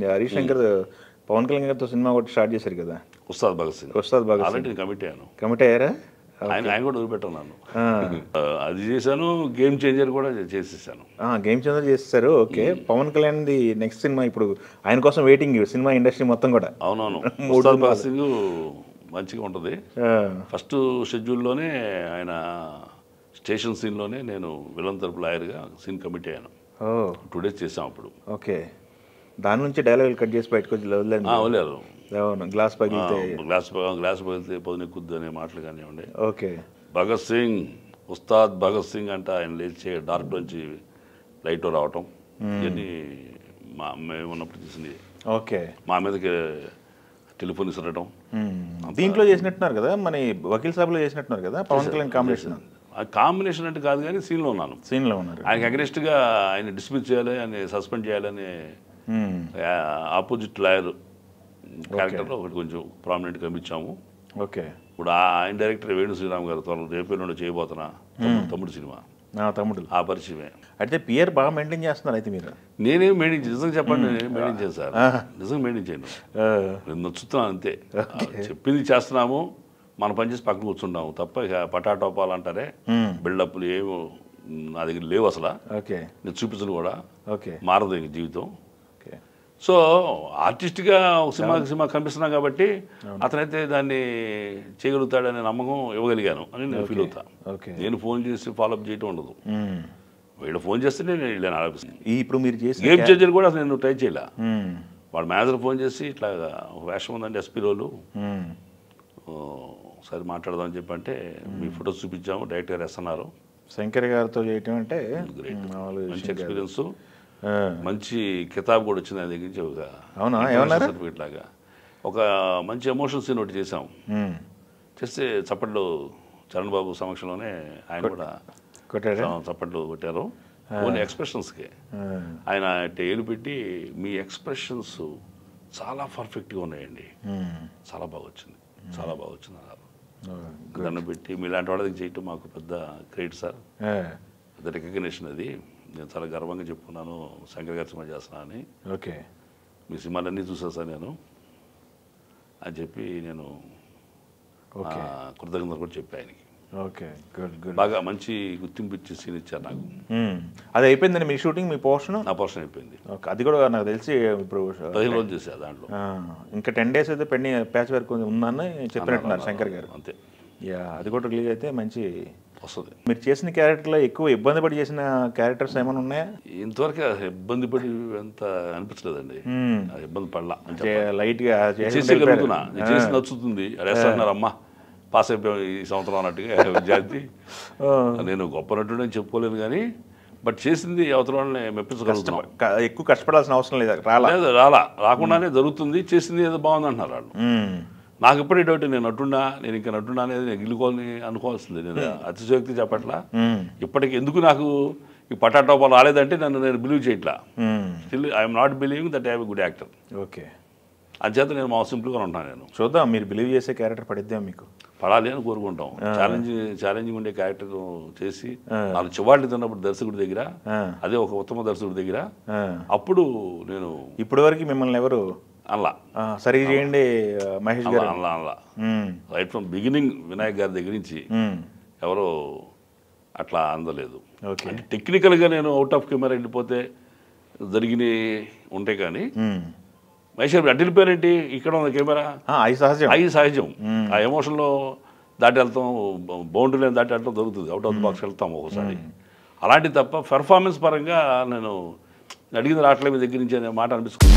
హరీష్ శంకర్ పవన్ కళ్యాణ్ గారితో సినిమా ఒకటి స్టార్ట్ చేశారు కదా, ఉస్తాద్ భగత్ సింగ్. ఆల్రెడీ కమిట్ అయ్యాను. కమిట్ అయ్యారా? ఆయన కూడా వదిలిపెట్టాను. అది చేశాను. గేమ్ చేంజర్ కూడా చేసేసాను. గేమ్ చేంజర్ చేసేసారు. Okay. Pawan Kalyan the next cinema ఇప్పుడు ఆయన కోసం వెయిటింగ్ సినిమా ఇండస్ట్రీ మొత్తం కూడా. అవునవును. ఉస్తాద్ భగత్ సింగ్ మంచిగా ఉంటుంది. ఫస్ట్ షెడ్యూల్లోనే ఆయన స్టేషన్ సీన్లోనే నేను విలన్ తరపు లాయర్గా సీన్ కమిట్ అయ్యాను. 2 days చేసాం అప్పుడు. ఓకే. దాని నుంచి డైలాగులు కట్ చేసి బయటకు వచ్చి వదిలేరు. గ్లాస్ పగిలితే గ్లాస్ పగిలితే పొదినెక్కుద్దు అనే మాటలు కానివ్వండి. ఓకే. భగత్ సింగ్, ఉస్తాద్ భగత్ సింగ్ అంటే ఆయన లేచి డార్క్ నుంచి లైట్ రావటం ఇవన్నీ మేము ఉన్నప్పుడు తీసింది. ఓకే. మా మీదకి టెలిఫోన్ ఇసరటం. దీంట్లో చేసినట్టున్నారు కదా, మన వకీల్ సాబ్లో చేసినట్టున్నారు కదా పవన్ కళ్యాణ్ కాంబినేషన్. కాంబినేషన్ అంటే కాదు కానీ సీన్లో ఉన్నారు. ఆయనకి అగెనిస్ట్గా ఆయన డిస్మిస్ చేయాలి, ఆయన సస్పెండ్ చేయాలని ఆపోజిట్ లాయర్ క్యారెక్టర్లో ఒకటి కొంచెం ప్రామినెంట్గా కనిపించాము. ఓకే. ఇప్పుడు ఆయన డైరెక్టర్ వేణు శ్రీరామ్ గారు త్వరలో రేపే నుండి చేయబోతున్నా తమ్ముడు సినిమా. తమ్ముడు ఆ పరిచయమే. అయితే పియర్ బాగా మెయింటైన్ చేస్తున్నారు. అయితే మీరు నేనేం మెయింటైన్ నిజంగా చెప్పండి, నేను మెయింటైన్ చేశాను. నిజంగా మెయింటైన్ చేయను, నేను నచ్చుతున్నాను అంతే. చెప్పింది చేస్తున్నాము, మన పని చేసి పక్కన కూర్చుంటాము తప్ప ఇక పటాటోపాలు అంటారే బిల్డప్లు ఏమో నా దగ్గర లేవు అసలు. ఓకే. నేను చూపించను కూడా. ఓకే. మారదు ఇంక జీవితం. సో ఆర్టిస్ట్గా సినిమా కనిపిస్తున్నాం కాబట్టి అతనైతే దాన్ని చేయగలుగుతాడనే నమ్మకం ఇవ్వగలిగాను అని నేను ఫీల్ అవుతా. నేను ఫోన్ చేసి ఫాలోఅప్ చేయటం ఉండదు. వీళ్ళు ఫోన్ చేస్తే నేను వెళ్ళాను ఆలోచిస్తాను. ఇప్పుడు మీరు చేసి గేమ్ చేంజర్ కూడా అసలు నేను ట్రై చేయలే. వాడు మేనేజర్ ఫోన్ చేసి ఇట్లా వేషం ఉందండి ఎస్పీ రోలు, సరే మాట్లాడదామని చెప్పి అంటే మీ ఫొటోస్ చూపించాము, డైరెక్ట్గా వేస్తున్నారు. శంకర్ గారితో చేయటం అంటే మంచి ఎక్స్పీరియన్స్, మంచి కితాబ్ కూడా వచ్చింది ఆయన దగ్గర నుంచి. ఒక సర్టిఫికేట్ లాగా ఒక మంచి ఎమోషనల్ సీన్ ఒకటి చేసాం. చేస్తే చప్పట్లు చరణ్ బాబు సమక్షంలోనే ఆయన కూడా చప్పట్లు కొట్టారు. ఓన్లీ ఎక్స్ప్రెషన్స్కే ఆయన ఏలు పెట్టి మీ ఎక్స్ప్రెషన్స్ చాలా పర్ఫెక్ట్గా ఉన్నాయండి, చాలా బాగా వచ్చింది, చాలా బాగా వచ్చింది అన్నారు. దాన్ని పెట్టి మీలాంటి వాళ్ళకి చేయటం మాకు పెద్ద క్రెడిట్ సార్, పెద్ద రికగ్నేషన్. అది నేను చాలా గర్వంగా చెప్పుకున్నాను, శంకర్ గారి సినిమా చేస్తున్నా అని. ఓకే. మీ సినిమాలన్నీ చూసా సార్ నేను అని చెప్పి నేను కృతజ్ఞతలు కూడా చెప్పి ఆయనకి. ఓకే. Good good. బాగా మంచి గుర్తింపు ఇచ్చి సీన్ ఇచ్చారు నాకు. అది అయిపోయిందండి మీ షూటింగ్, మీ పోర్షన్? నా పోర్షన్ అయిపోయింది. అది కూడా నాకు తెలిసి ఇప్పుడు 15 రోజులు చేసా దాంట్లో. ఇంకా 10 days అయితే పెండింగ్ ప్యాచ్ వర్క్ ఉందని చెప్పినట్టున్నారు శంకర్ గారు. అంతే. అది కూడా రిలీజ్ అయితే మంచి వస్తుంది. మీరు చేసిన క్యారెక్టర్లో ఎక్కువ ఇబ్బంది పడి చేసిన క్యారెక్టర్స్ ఏమైనా ఉన్నాయా? ఇంతవరకు ఇబ్బంది పడి అంత అనిపించలేదండి. ఇబ్బంది పడలా, లైట్గా చేసేగలుగుతున్నా, చేసి నచ్చుతుంది. అరేస్తున్నారు అమ్మ పాస్ అయిపోయాం ఈ సంవత్సరం అన్నట్టుగా విద్యార్థి. నేను గొప్ప నటుడు అని చెప్పుకోలేను కానీ బట్ చేసింది అవతలని మెప్పించగలుగుతున్నాం. ఎక్కువ కష్టపడాల్సిన అవసరం లేదు, రాకుండానే జరుగుతుంది. చేసింది ఏదో బాగుంది అంటున్నారు వాళ్ళు. నాకు ఇప్పటికీ డౌట్, నేను నటున్నా, నేను ఇంకా నటున్నా అనేది నేను గిల్లుకోవాలని అనుకోవాల్సింది. నేను అతిశయోక్తి చెప్పట్లా. ఇప్పటికి ఎందుకు నాకు ఈ పటాటోపాలు రాలేదంటే నేను బిలీవ్ చేయట్లా. Still I'm not believing that I'm good actor. Okay. అంచేత నేను మా సింపుల్గా ఉంటాను. నేను చూద్దాం, మీరు బిలీవ్ చేసే క్యారెక్టర్ పడిద్దాం, మీకు పడాలి అని కోరుకుంటాం. ఛాలెంజింగ్ ఉండే క్యారెక్టర్ చేసి వాళ్ళు చివాళ్ళు తిన్నప్పుడు దర్శకుడి దగ్గర, అదే ఒక ఉత్తమ దర్శకుడి దగ్గర, అప్పుడు నేను ఇప్పటి వరకు మిమ్మల్ని ఎవరు అలా సరిగ్గా చేయండి మహేష్ గారు అలా రైట్ ఫ్రమ్ బిగినింగ్ వినాయక్ గారి దగ్గర నుంచి ఎవరో అట్లా అందలేదు. అంటే టెక్నికల్గా నేను అవుట్ ఆఫ్ కెమెరా వెళ్ళిపోతే జరిగినవి ఉంటాయి కానీ మహేష్ గారు అడ్డు వెళ్ళిపోయారేంటి, ఇక్కడ ఉన్న కెమెరా అవి సహజం. ఆ ఎమోషన్లో దాటి వెళ్తాం, బౌండరీ దాటి వెళ్తాం దొరుకుతుంది, అవుట్ ఆఫ్ ద బాక్స్ వెళ్తాం ఒకసారి. అలాంటివి తప్ప పెర్ఫార్మెన్స్ పరంగా నేను అడిగింది రావట్లేదు మీ దగ్గర నుంచి అనే మాట అనిపిస్తుంది.